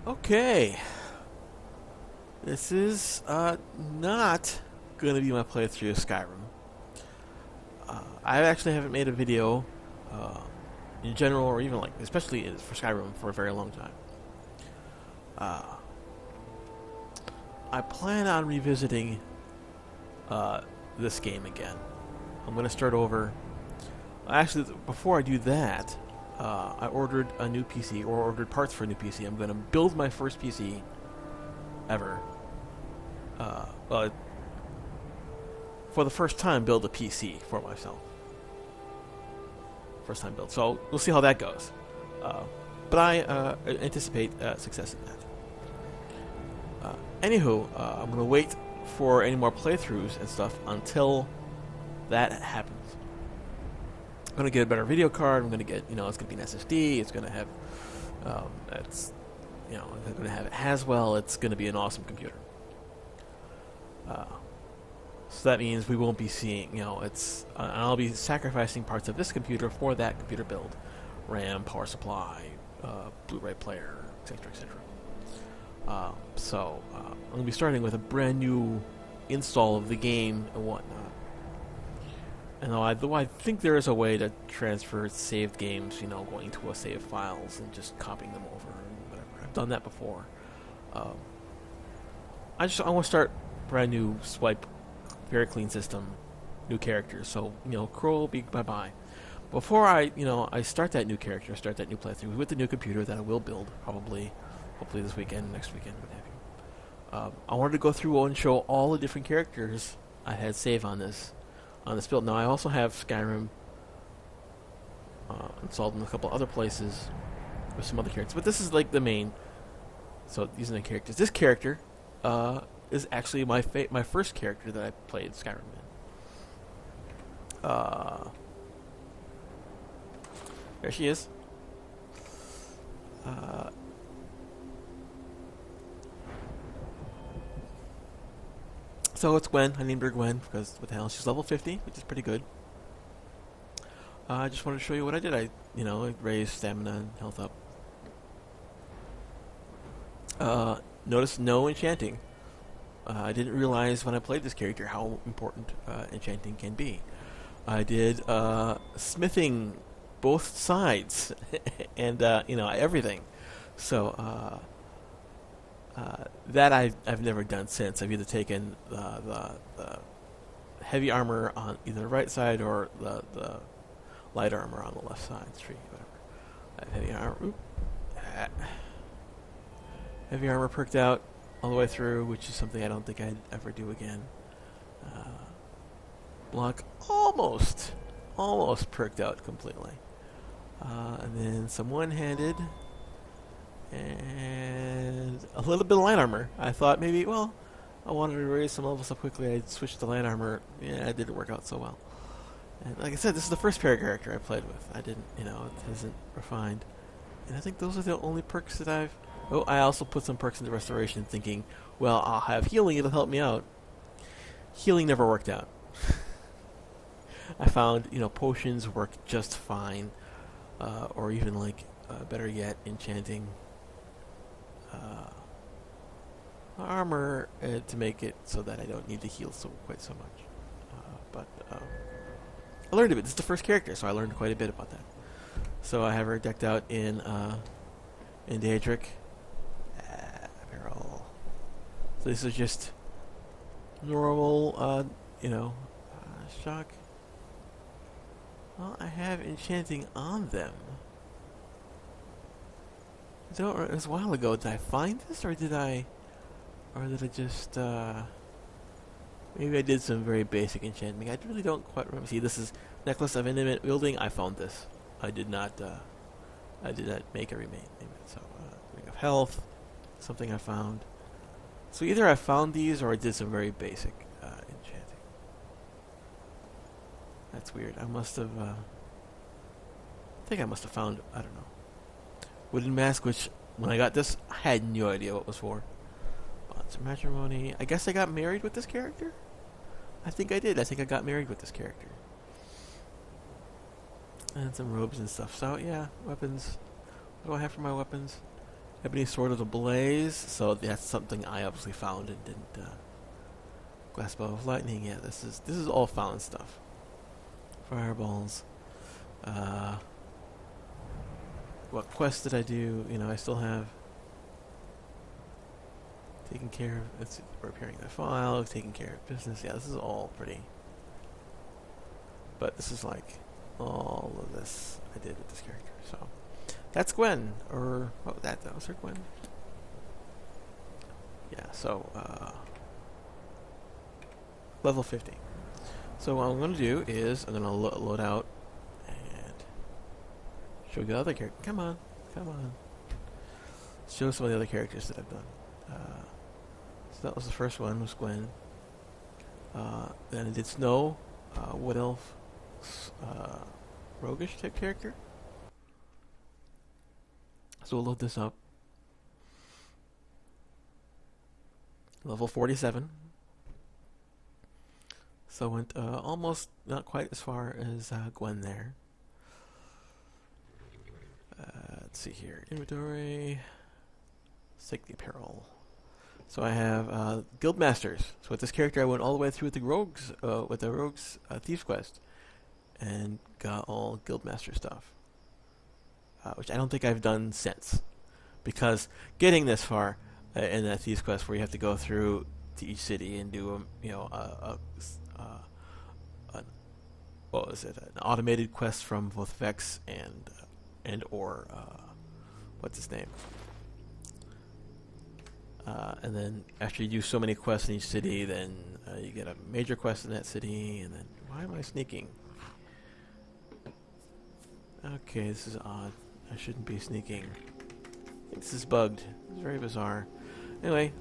Okay, this is not going to be my playthrough of Skyrim. I actually haven't made a video uh, in general, or even like, especially for Skyrim, for a very long time. Uh, I plan on revisiting this game again. I'm going to start over. Actually, before I do that, I ordered a new PC, or ordered parts for a new PC. I'm going to build my first PC ever. Well, for the first time, build a PC for myself. First time build. So we'll see how that goes. But I anticipate success in that. Anywho, I'm going to wait for any more playthroughs and stuff until that happens. I'm going to get a better video card. I'm going to get, it's going to be an SSD. It's going to have, it's going to have it Haswell. It's going to be an awesome computer. So that means we won't be seeing, I'll be sacrificing parts of this computer for that computer build. RAM, power supply, Blu-ray player, etc., etc. So I'm going to be starting with a brand new install of the game and whatnot. And though I think there is a way to transfer saved games, going to a save files and just copying them over and whatever. I've done that before. I want to start brand new swipe, very clean system, new characters. So Crow will be bye-bye. Before I start that new character, start that new playthrough with the new computer that I will build hopefully this weekend, next weekend, what have you. I wanted to go through and show all the different characters I had saved on this build. Now I also have Skyrim installed in a couple other places with some other characters, but this is like the main. So these are the characters. This character is actually my first character that I played Skyrim in. There she is. So it's Gwen. I named her Gwen because what the hell? She's level 50, which is pretty good. I just wanted to show you what I did. I raised stamina and health up. Notice no enchanting. I didn't realize when I played this character how important enchanting can be. I did smithing both sides and everything. So that I've never done since. I've either taken the heavy armor on either the right side or the light armor on the left side. Tree, whatever. Heavy armor. Heavy armor perked out all the way through, which is something I don't think I'd ever do again. Block almost perked out completely. And then some one-handed and a little bit of light armor. I thought maybe, I wanted to raise some levels so quickly I'd switch to light armor. Yeah, it didn't work out so well. And like I said, this is the first pair character I played with. I didn't, it isn't refined. And I think those are the only perks that I've... Oh, I also put some perks into restoration thinking, well, I'll have healing, it'll help me out. Healing never worked out. I found, potions work just fine. Or even better yet, enchanting armor to make it so that I don't need to heal quite so much. But I learned a bit. This is the first character, so I learned quite a bit about that. So I have her decked out in Daedric apparel. So this is just normal, shock. Well, I have enchanting on them. It was a while ago. Did I find this, or did I just, maybe I did some very basic enchanting. I really don't quite remember. See, this is Necklace of Intimate Wielding. I found this. I did not make a remain. So, Ring of Health, something I found. So either I found these, or I did some very basic enchanting. That's weird. I think I must have found, I don't know. Wooden Mask, which, when I got this, I had no idea what it was for. Bonds of Matrimony. I guess I got married with this character? I think I did. I think I got married with this character. And some robes and stuff. So, yeah, weapons. What do I have for my weapons? Ebony Sword of the Blaze. So that's something I obviously found and didn't. Glass Bow of Lightning. Yeah, this is all found stuff. Fireballs. Uh, what quest did I do? You know, I still have taking care of. It's repairing the file, taking care of business. Yeah, this is all pretty. But this is like all of this I did with this character. So that's Gwen, or what? That was her Gwen. Yeah. So level 50. So what I'm going to do is I'm going to load out and show you the other character. Come on, come on. Show some of the other characters that I've done. So that was the first one, was Gwen. Then I did Snow, Wood Elf, roguish type character. So we'll load this up. Level 47. So went almost not quite as far as Gwen there. Let's see here. Inventory. Let's take the apparel. So I have Guild Masters. So with this character I went all the way through with the Rogues Thieves Quest and got all Guild Master stuff. Which I don't think I've done since. Because getting this far in that Thieves Quest where you have to go through to each city and do what was it? An automated quest from both Vex and what's his name? And then after you do so many quests in each city, then you get a major quest in that city, and then why am I sneaking? Okay, this is odd. I shouldn't be sneaking. I think this is bugged. It's very bizarre. Anyway,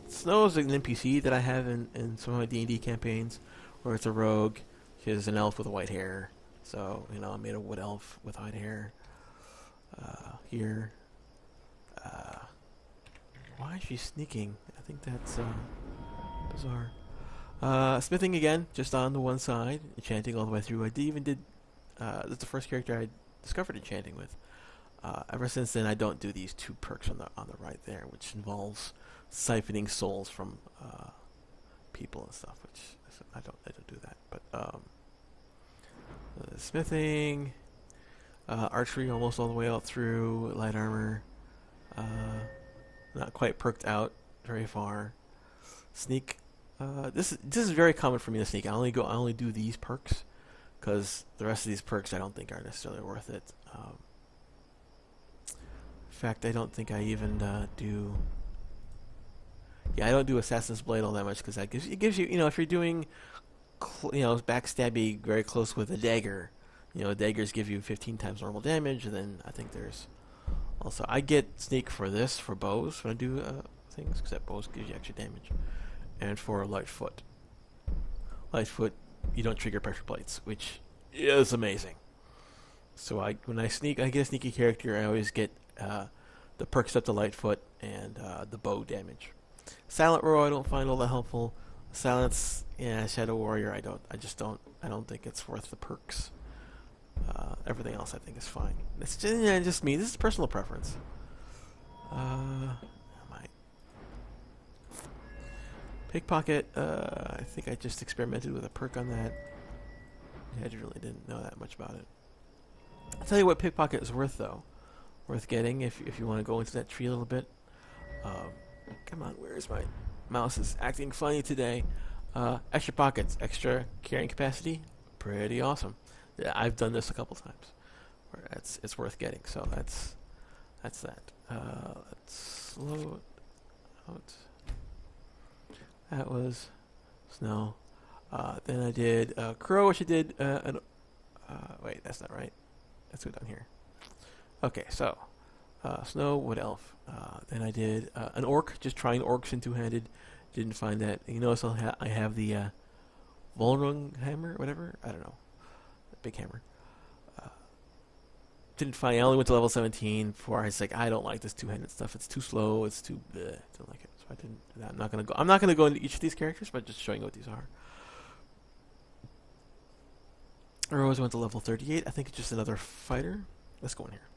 Snow is an NPC that I have in some of my D&D campaigns, where it's a rogue. She's an elf with white hair. So, you know, I made a wood elf with white hair. Here. Why is she sneaking? I think that's bizarre. Smithing again, just on the one side. Enchanting all the way through. That's the first character I discovered enchanting with. Ever since then, I don't do these two perks on the right there, which involves siphoning souls from people and stuff. Which I don't do that. But smithing, archery, almost all the way out through. Light armor, not quite perked out very far. Sneak. This is very common for me to sneak. I only do these perks because the rest of these perks I don't think are necessarily worth it. In fact, I don't think I even do. Yeah, I don't do Assassin's Blade all that much because it gives you, if you're doing, backstabbing very close with a dagger, daggers give you 15 times normal damage, and then I think there's also I get sneak for bows when I do things, because bows gives you extra damage, and for Lightfoot, you don't trigger pressure plates, which is amazing. So when I get a sneaky character, I always get the perks up to Lightfoot and the bow damage. Silent Row I don't find all that helpful. Silence, Shadow Warrior I don't think it's worth the perks. Everything else I think is fine. It's just me. This is personal preference. Pickpocket, I think I just experimented with a perk on that. I really didn't know that much about it. I'll tell you what pickpocket is worth, though. Worth getting if you want to go into that tree a little bit. Come on, where is my mouse? Is acting funny today. Extra pockets, extra carrying capacity, pretty awesome. Yeah, I've done this a couple times. Where it's worth getting. So that's that. Let's load out. That was Snow. Then I did Crow, which I did wait, that's not right. Let's go down here. Okay, so Snow, Wood Elf. Then I did an Orc, just trying orcs in two-handed. Didn't find that. You notice I have the Volrung hammer, whatever. I don't know. Big hammer. Didn't find. I only went to level 17 before I was like, I don't like this two-handed stuff. It's too slow. It's too. Bleh. Don't like it. So I didn't. I'm not gonna go into each of these characters, but just showing you what these are. Rose went to level 38. I think it's just another fighter. Let's go in here.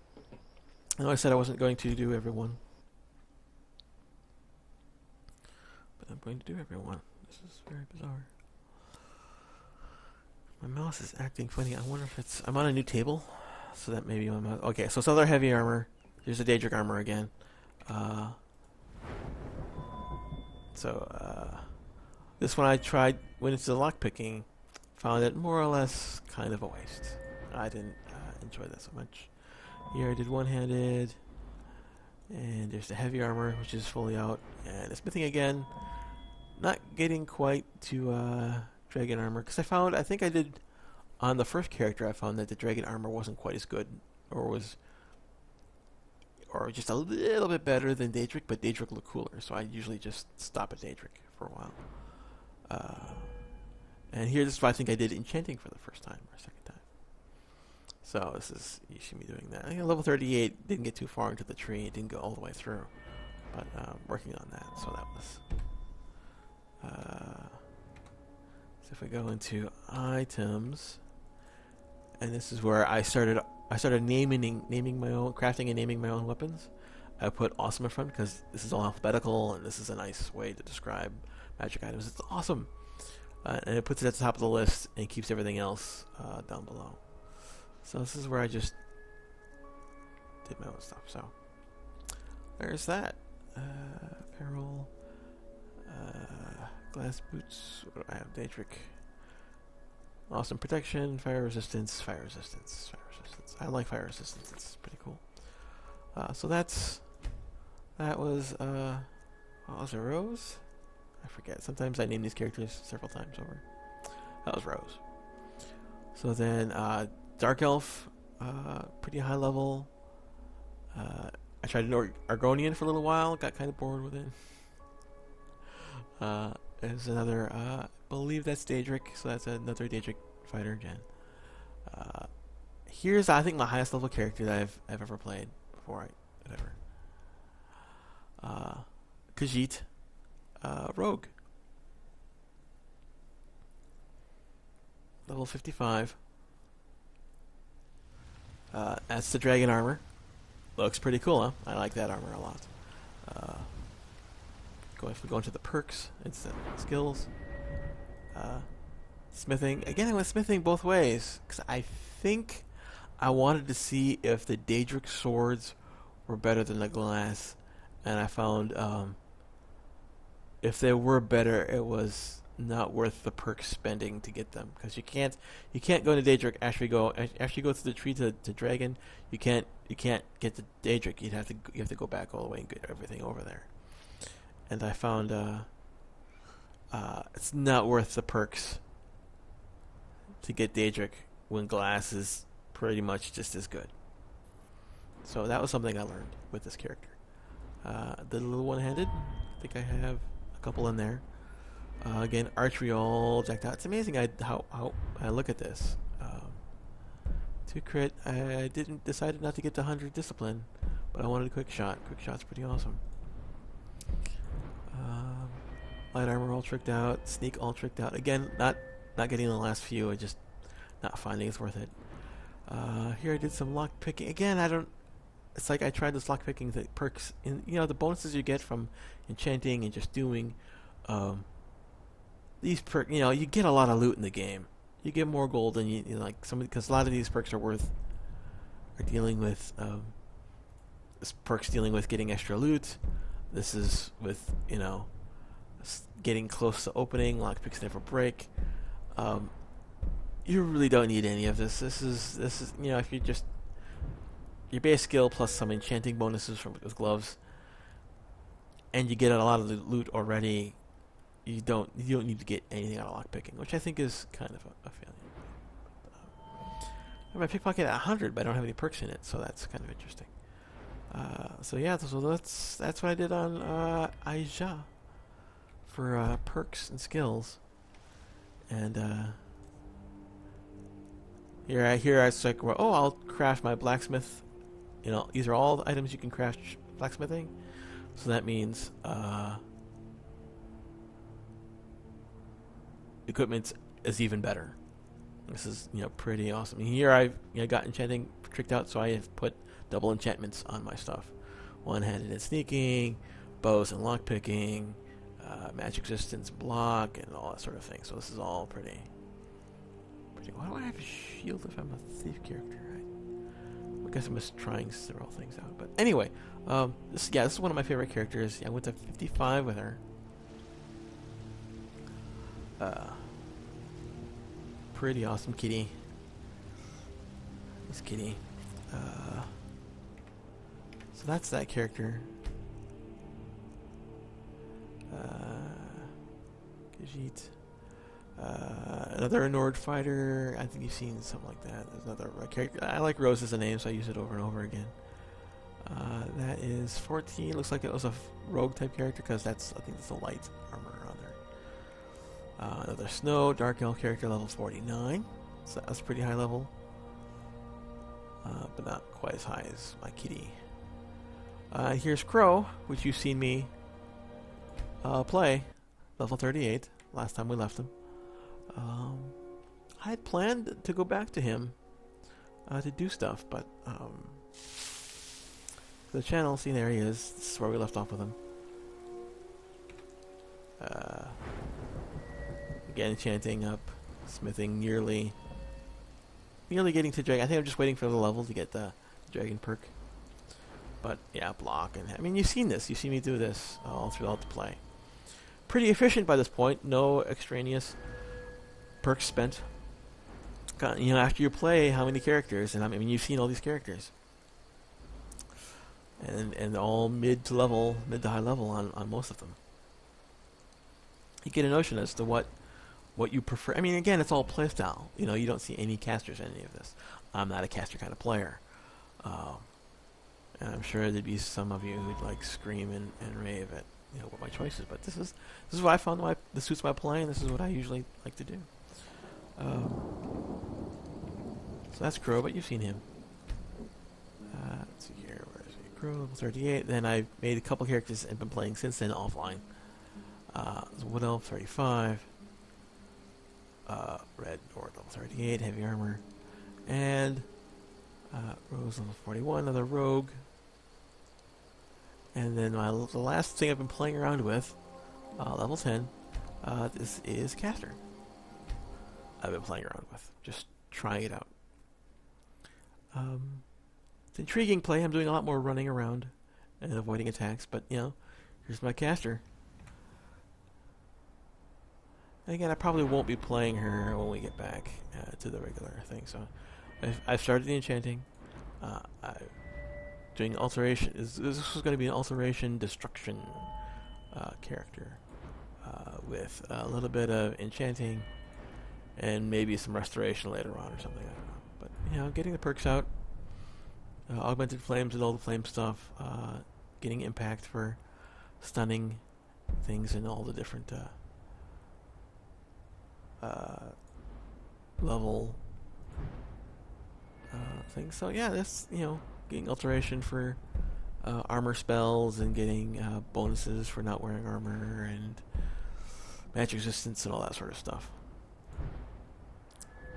I know I said I wasn't going to do everyone, but I'm going to do everyone. This is very bizarre. My mouse is acting funny. I wonder if it's... I'm on a new table, so that maybe my mouse... Okay, so it's other heavy armor. Here's the Daedric armor again. This one I tried when it's the lockpicking. Found it more or less kind of a waste. I didn't enjoy that so much. Here I did one-handed. And there's the heavy armor, which is fully out. And the smithing again. Not getting quite to dragon armor. Because I think I did... On the first character, I found that the dragon armor wasn't quite as good. Or just a little bit better than Daedric, but Daedric looked cooler. So I usually just stop at Daedric for a while. And here, this is why I think I did enchanting for the first time or second time. So this is, you see me doing that. I think level 38 didn't get too far into the tree. It didn't go all the way through. But working on that. So that was... so if I go into items, and this is where I started naming my own, crafting and naming my own weapons. I put awesome in front because this is all alphabetical, and this is a nice way to describe magic items. It's awesome. And it puts it at the top of the list and keeps everything else down below. So this is where I just did my own stuff. So there's that. Apparel. Glass boots. What do I have? Daedric. Awesome protection. Fire resistance. Fire resistance. Fire resistance. I like fire resistance. It's pretty cool. So that was what was it, Rose? I forget. Sometimes I name these characters several times over. That was Rose. So then Dark Elf, pretty high level. I tried an Argonian for a little while. Got kind of bored with it. There's another, I believe that's Daedric, so that's another Daedric fighter again. Here's, I think, my highest level character that I've ever played before Khajiit, Rogue. Level 55. That's the dragon armor. Looks pretty cool, huh? I like that armor a lot. If we go into the perks, it's skills. Smithing. Again, I went smithing both ways. Because I think I wanted to see if the Daedric swords were better than the glass. And I found if they were better, it was not worth the perk spending to get them. Because you can't go into Daedric after you go through the tree to dragon. You can't get to Daedric. You have to go back all the way and get everything over there. And I found it's not worth the perks to get Daedric when glass is pretty much just as good. So that was something I learned with this character. The little one-handed, I think I have a couple in there. Again, archery all jacked out. It's amazing how I look at this. 2 crit. I decided not to get to 100 discipline, but I wanted a quick shot. Quick shot's pretty awesome. Light armor all tricked out. Sneak all tricked out. Again, not getting the last few. I just not finding it's worth it. Here I did some lock picking. Again, I don't... It's like I tried this lock picking perks. And, the bonuses you get from enchanting and just doing... these perks... you get a lot of loot in the game. You get more gold than you like some... Because a lot of these perks are dealing with... this perk's dealing with getting extra loot. This is with, getting close to opening. Lockpicks never break. You really don't need any of this. This is if you just your base skill plus some enchanting bonuses with gloves, and you get a lot of the loot already. You don't need to get anything out of lockpicking, which I think is kind of a failure. My pickpocket at 100, but I don't have any perks in it, so that's kind of interesting. So that's what I did on Aija for perks and skills. And here I was like, well, I'll craft my blacksmith. These are all the items you can craft blacksmithing. So that means equipment is even better. This is pretty awesome. And here I've got enchanting tricked out, so I have put double enchantments on my stuff. One-handed and sneaking, bows and lockpicking, magic resistance, block, and all that sort of thing. So this is all pretty. Why do I have a shield if I'm a thief character? I guess I'm just trying several things out. But anyway, this is one of my favorite characters. I went to 55 with her. Pretty awesome kitty. This kitty. So that's that character. Khajiit. Another Nord fighter. I think you've seen something like that. There's another character. I like Rose as a name, so I use it over and over again. That is 14. Looks like it was a rogue type character because I think that's a light armor on there. Another Snow Dark Elf character, level 49. So that's pretty high level, but not quite as high as my kitty. Here's Crow, which you've seen me play, level 38. Last time we left him. I had planned to go back to him to do stuff, but the channel, see, there he is. This is where we left off with him. Again, enchanting up, smithing, nearly getting to dragon. I think I'm just waiting for the level to get the dragon perk. But yeah, block, and I mean, you've seen this. You've seen me do this all throughout the play. Pretty efficient by this point. No extraneous perks spent. After you play how many characters, and I mean, you've seen all these characters, and all mid to high level on most of them. You get a notion as to what you prefer. I mean, again, it's all playstyle. You don't see any casters in any of this. I'm not a caster kind of player. And I'm sure there'd be some of you who'd like scream and rave at what my choice is, but this is what I found this suits my play, and this is what I usually like to do. So that's Crow, but you've seen him. Let's see here, where is he? Crow, level 38. Then I've made a couple characters and been playing since then offline. Wood Elf 35. Red Nord level 38, heavy armor, and Rose level 41, another rogue. And then the last thing I've been playing around with, level 10, this is Caster. I've been playing around with, just trying it out. It's intriguing play. I'm doing a lot more running around and avoiding attacks, but here's my Caster. And again, I probably won't be playing her when we get back to the regular thing. So I've started the enchanting. Doing alteration. This was going to be an alteration destruction character with a little bit of enchanting and maybe some restoration later on or something. I don't know. But getting the perks out, augmented flames and all the flame stuff, getting impact for stunning things and all the different level things. So yeah, this getting alteration for armor spells and getting bonuses for not wearing armor and magic resistance and all that sort of stuff.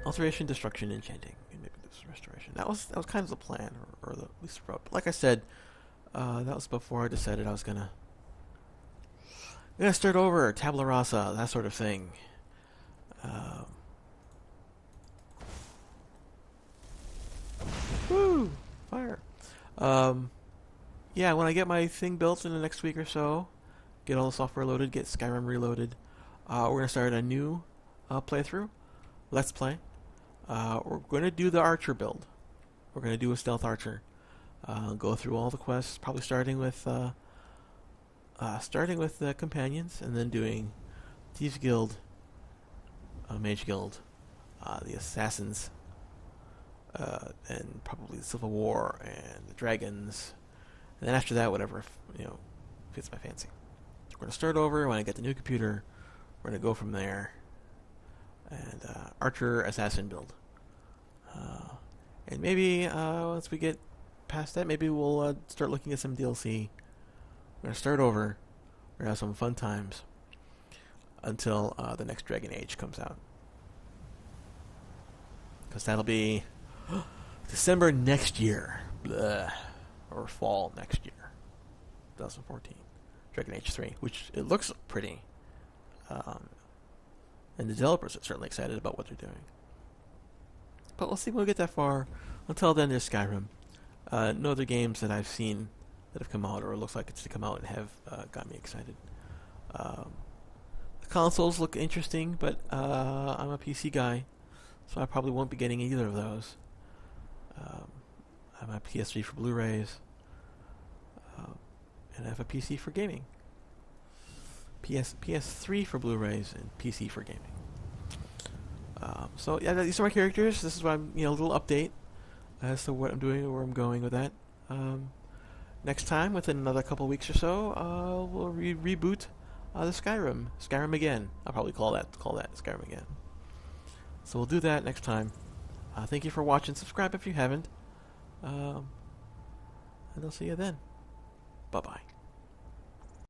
Alteration, destruction, enchanting, and maybe this restoration. That was kind of the plan, or the at least route. But like I said, that was before I decided I was gonna start over, tabula rasa, that sort of thing. Woo! Fire. Yeah, when I get my thing built in the next week or so, get all the software loaded, get Skyrim reloaded, we're going to start a new playthrough. Let's play. We're going to do the archer build. We're going to do a stealth archer. Go through all the quests, probably starting with the companions, and then doing Thieves Guild, Mage Guild, the Assassins, and probably the Civil War and the Dragons, and then after that, whatever fits my fancy. We're going to start over when I get the new computer. We're going to go from there, and Archer Assassin build. And maybe once we get past that, maybe we'll start looking at some DLC. We're going to start over. We're going to have some fun times until the next Dragon Age comes out. Because that'll be December next year. or fall next year, 2014. Dragon Age 3, which it looks pretty. And the developers are certainly excited about what they're doing. But we'll see when we get that far. Until then, there's Skyrim. No other games that I've seen that have come out or looks like it's to come out and have got me excited. The consoles look interesting, but I'm a PC guy, so I probably won't be getting either of those. I have my PS3 for Blu-rays, and I have a PC for gaming. PS3 for Blu-rays and PC for gaming. So yeah, these are my characters. This is what I'm, a little update as to what I'm doing and where I'm going with that. Next time, within another couple weeks or so, we'll reboot the Skyrim again. I'll probably call that Skyrim again. So we'll do that next time. Thank you for watching. Subscribe if you haven't, and I'll see you then. Bye bye.